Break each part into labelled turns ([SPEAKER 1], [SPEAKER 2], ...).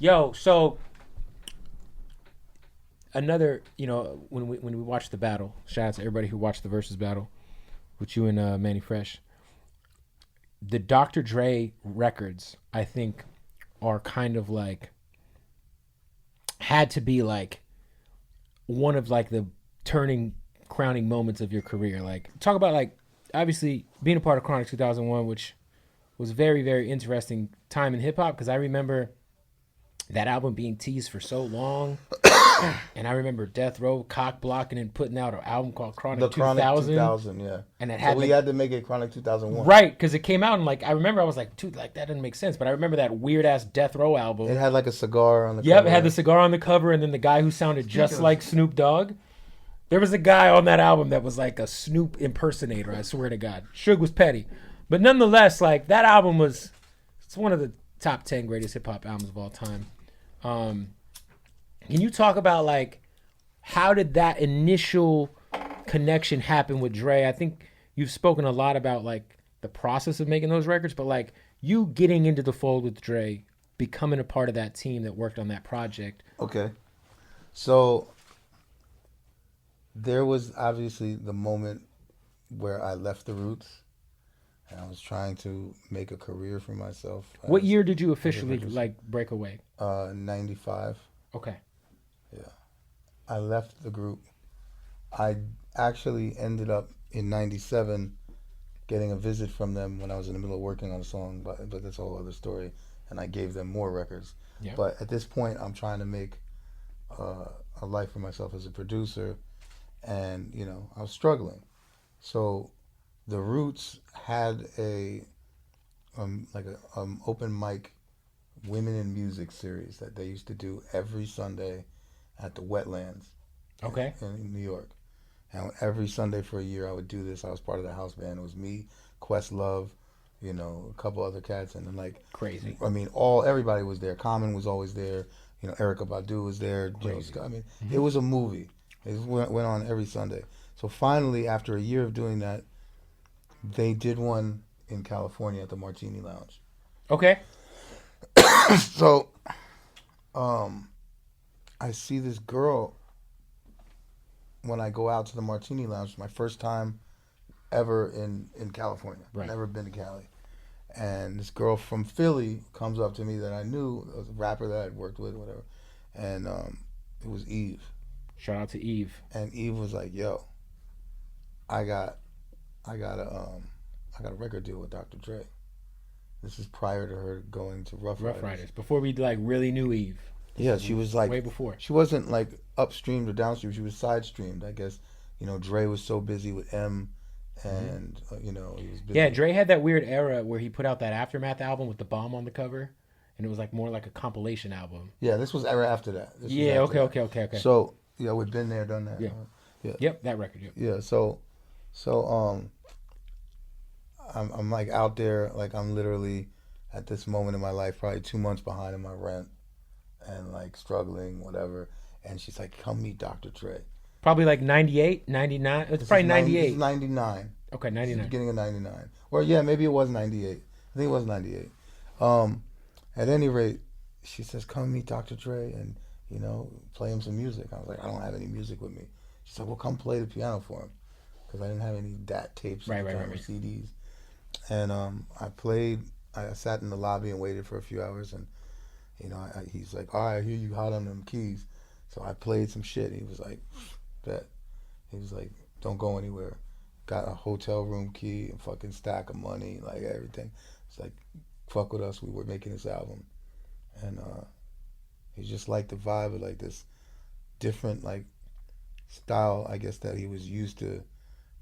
[SPEAKER 1] Yo, so another, when we watched the battle, shout out to everybody who watched the versus battle with you and Manny Fresh. The Dr. Dre records, I think, are kind of like had to be like one of like the crowning moments of your career. Like talk about like obviously being a part of Chronic 2001, which was very, very interesting time in hip hop because I remember that album being teased for so long. And I remember Death Row cock blocking and putting out an album called Chronic 2000.
[SPEAKER 2] Chronic 2000, yeah.
[SPEAKER 1] And it
[SPEAKER 2] had we had to make it Chronic 2001.
[SPEAKER 1] Right, because it came out and like I remember I was like, dude, like that doesn't make sense. But I remember that weird ass Death Row album.
[SPEAKER 2] It had like a cigar on the
[SPEAKER 1] cover.
[SPEAKER 2] Yep,
[SPEAKER 1] it had the cigar on the cover, and then the guy who sounded just like Snoop Dogg. There was a guy on that album that was like a Snoop impersonator, I swear to God. Suge was petty. But nonetheless, like that album it's one of the top 10 greatest hip hop albums of all time. Can you talk about like how did that initial connection happen with Dre? I think you've spoken a lot about like the process of making those records, but like you getting into the fold with Dre, becoming a part of that team that worked on that project.
[SPEAKER 2] Okay. So there was obviously the moment where I left the Roots and I was trying to make a career for myself.
[SPEAKER 1] What year did you officially like break away?
[SPEAKER 2] 95.
[SPEAKER 1] Okay.
[SPEAKER 2] Yeah. I left the group. I actually ended up in 97 getting a visit from them when I was in the middle of working on a song, but that's a whole other story. And I gave them more records.
[SPEAKER 1] Yeah.
[SPEAKER 2] But at this point, I'm trying to make a life for myself as a producer. And, I was struggling. So the Roots had a open mic women in music series that they used to do every Sunday at the Wetlands.
[SPEAKER 1] Okay.
[SPEAKER 2] In New York. And every Sunday for a year I would do this. I was part of the house band. It was me, Questlove, a couple other cats, and then like
[SPEAKER 1] crazy.
[SPEAKER 2] I mean, everybody was there. Common was always there. Erykah Badu was there. Scott. I mean, It was a movie. It went on every Sunday. So finally, after a year of doing that, they did one in California at the Martini Lounge.
[SPEAKER 1] Okay.
[SPEAKER 2] So, I see this girl when I go out to the Martini Lounge. It's my first time ever in California.
[SPEAKER 1] Right.
[SPEAKER 2] Never been to Cali. And this girl from Philly comes up to me that I knew, a rapper that I'd worked with, whatever. And it was Eve.
[SPEAKER 1] Shout out to Eve.
[SPEAKER 2] And Eve was like, "Yo, I got a record deal with Dr. Dre." This is prior to her going to Rough Riders.
[SPEAKER 1] Before we like really knew Eve.
[SPEAKER 2] Yeah, she was like
[SPEAKER 1] way before.
[SPEAKER 2] She wasn't like upstream or downstream. She was side streamed, I guess. Dre was so busy with M, and he was busy.
[SPEAKER 1] Yeah, Dre had that weird era where he put out that Aftermath album with the bomb on the cover, and it was like more like a compilation album.
[SPEAKER 2] Yeah, this was era after that.
[SPEAKER 1] Okay.
[SPEAKER 2] So we've been there, done that.
[SPEAKER 1] Yeah.
[SPEAKER 2] Yeah.
[SPEAKER 1] Yep, that record. Yep.
[SPEAKER 2] Yeah. So I'm like out there, like I'm literally at this moment in my life probably 2 months behind in my rent and like struggling, whatever. And she's like, "Come meet Dr. Dre."
[SPEAKER 1] Probably like 98, 99. It's probably 98.
[SPEAKER 2] This is 99.
[SPEAKER 1] Okay, 99.
[SPEAKER 2] Beginning of 99. Or yeah, maybe it was 98. I think it was 98. At any rate, she says, "Come meet Dr. Dre and, play him some music." I was like, "I don't have any music with me." She's like, "Well, come play the piano for him." Because I didn't have any DAT tapes or CDs. And I sat in the lobby and waited for a few hours, and he's like, "All right, I hear you hot on them keys." So I played some shit. He was like, "Bet." He was like, "Don't go anywhere." Got a hotel room key and fucking stack of money, like everything. It's like, fuck with us. We were making this album, and he just liked the vibe of like this different like style, I guess, that he was used to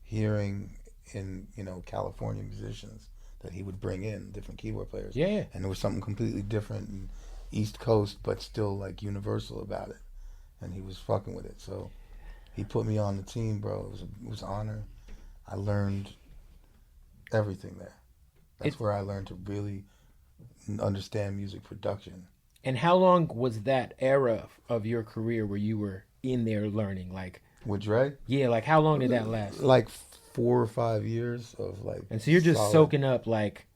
[SPEAKER 2] hearing in California musicians that he would bring in, different keyboard players.
[SPEAKER 1] Yeah.
[SPEAKER 2] And there was something completely different and East Coast, but still like universal about it. And he was fucking with it. So he put me on the team, bro. It was an honor. I learned everything there. That's where I learned to really understand music production.
[SPEAKER 1] And how long was that era of your career where you were in there learning? Like
[SPEAKER 2] with Dre?
[SPEAKER 1] Yeah, like how long did that last?
[SPEAKER 2] Like 4 or 5 years of like.
[SPEAKER 1] And so you're just soaking up like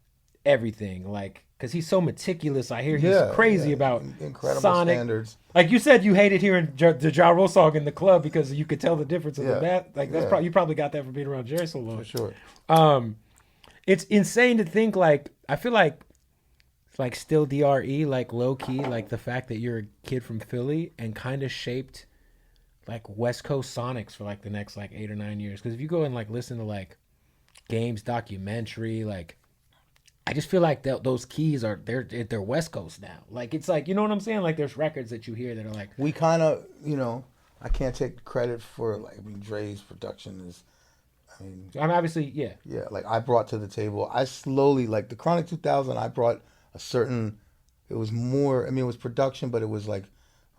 [SPEAKER 1] everything, like because he's so meticulous. I hear he's crazy about
[SPEAKER 2] incredible
[SPEAKER 1] sonic
[SPEAKER 2] standards.
[SPEAKER 1] Like you said, you hated hearing the Ja Rule song in the club because you could tell the difference of the bat. Like that's you probably got that from being around Jerry so long.
[SPEAKER 2] For sure.
[SPEAKER 1] It's insane to think like I feel like it's like still DRE, like low key, like the fact that you're a kid from Philly and kind of shaped like West Coast Sonics for like the next like 8 or 9 years. Because if you go and like listen to like Game's documentary, like I just feel like those keys are they're West Coast now. Like it's like, you know what I'm saying? Like there's records that you hear that are like
[SPEAKER 2] we kind of, you know, I can't take credit for like Dre's production is.
[SPEAKER 1] I'm obviously yeah.
[SPEAKER 2] Like I brought to the table. I slowly like the Chronic 2000. I brought a certain. It was more. I mean, it was production, but it was like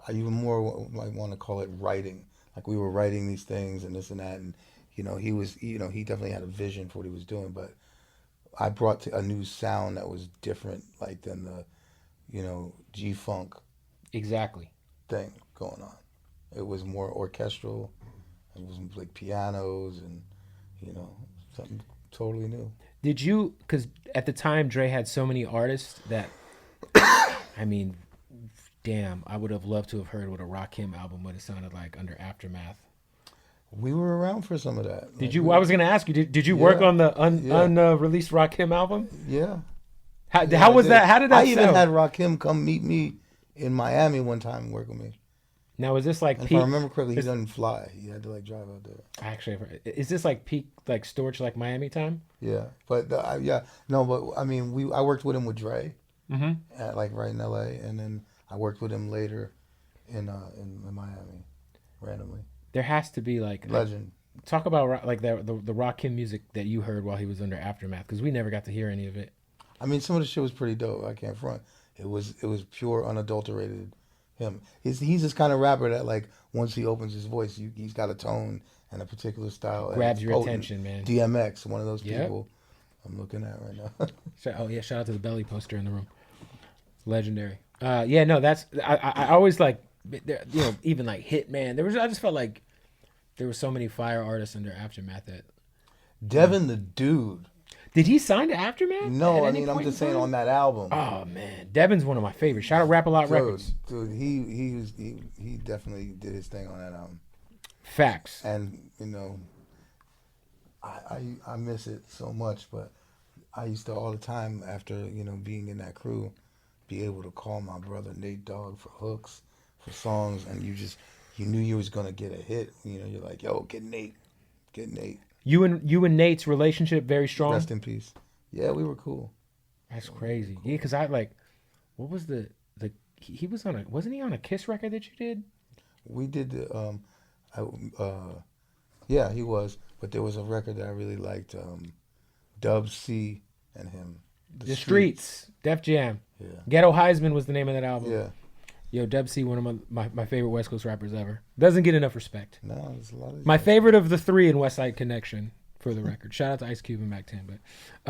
[SPEAKER 2] I even more like want to call it writing. Like we were writing these things and this and that, and you know he was. You know he definitely had a vision for what he was doing, but I brought a new sound that was different, like than the, you know, G-Funk.
[SPEAKER 1] Exactly.
[SPEAKER 2] Thing going on. It was more orchestral. It was like pianos and. You know, something totally new.
[SPEAKER 1] Did you, because at the time Dre had so many artists that, I mean, damn, I would have loved to have heard what a Rakim album would have sounded like under Aftermath.
[SPEAKER 2] We were around for some of that.
[SPEAKER 1] Did you, I was going to ask you, did you work on the unreleased Rakim album?
[SPEAKER 2] Yeah.
[SPEAKER 1] How was that? How did that sound?
[SPEAKER 2] I even had Rakim come meet me in Miami one time and work with me.
[SPEAKER 1] Now is this like
[SPEAKER 2] if I remember correctly, he doesn't fly. He had to like drive out there.
[SPEAKER 1] Actually, is this like peak like Storch like Miami time?
[SPEAKER 2] Yeah, but but I mean I worked with him with Dre, at like right in L.A. and then I worked with him later in Miami, randomly.
[SPEAKER 1] There has to be like
[SPEAKER 2] legend.
[SPEAKER 1] Talk about like the Rakim music that you heard while he was under Aftermath because we never got to hear any of it.
[SPEAKER 2] I mean, some of the shit was pretty dope. I can't front. It was pure unadulterated. Him. He's this kind of rapper that like once he opens his voice, he's got a tone and a particular style.
[SPEAKER 1] Grabs your attention, man.
[SPEAKER 2] DMX, one of those people I'm looking at right now.
[SPEAKER 1] Shout out to the Belly poster in the room. Legendary. That's I always like, you know, even like Hitman. I just felt like there were so many fire artists under Aftermath that.
[SPEAKER 2] Devin the Dude.
[SPEAKER 1] Did he sign to Aftermath?
[SPEAKER 2] No, I mean I'm just saying on that album.
[SPEAKER 1] Oh man, Devin's one of my favorites. Shout out Rap-A-Lot Records.
[SPEAKER 2] Dude, he definitely did his thing on that album.
[SPEAKER 1] Facts.
[SPEAKER 2] And you know, I miss it so much, but I used to all the time after you know being in that crew, be able to call my brother Nate Dogg for hooks, for songs, and you knew you was gonna get a hit. You know, you're like, yo, get Nate. You and Nate's relationship very strong. Rest in peace. Yeah, we were cool.
[SPEAKER 1] That's crazy. Yeah, because I like, what was he was on wasn't he on a Kiss record that you did?
[SPEAKER 2] We did the yeah, he was. But there was a record that I really liked, Dub C and him.
[SPEAKER 1] The Streets, Def Jam.
[SPEAKER 2] Yeah.
[SPEAKER 1] Ghetto Heisman was the name of that album.
[SPEAKER 2] Yeah.
[SPEAKER 1] Yo, Dub C, one of my favorite West Coast rappers ever. Doesn't get enough respect.
[SPEAKER 2] No, there's a lot of
[SPEAKER 1] my favorite of the three in West Side Connection, for the record. Shout out to Ice Cube and Mac 10, but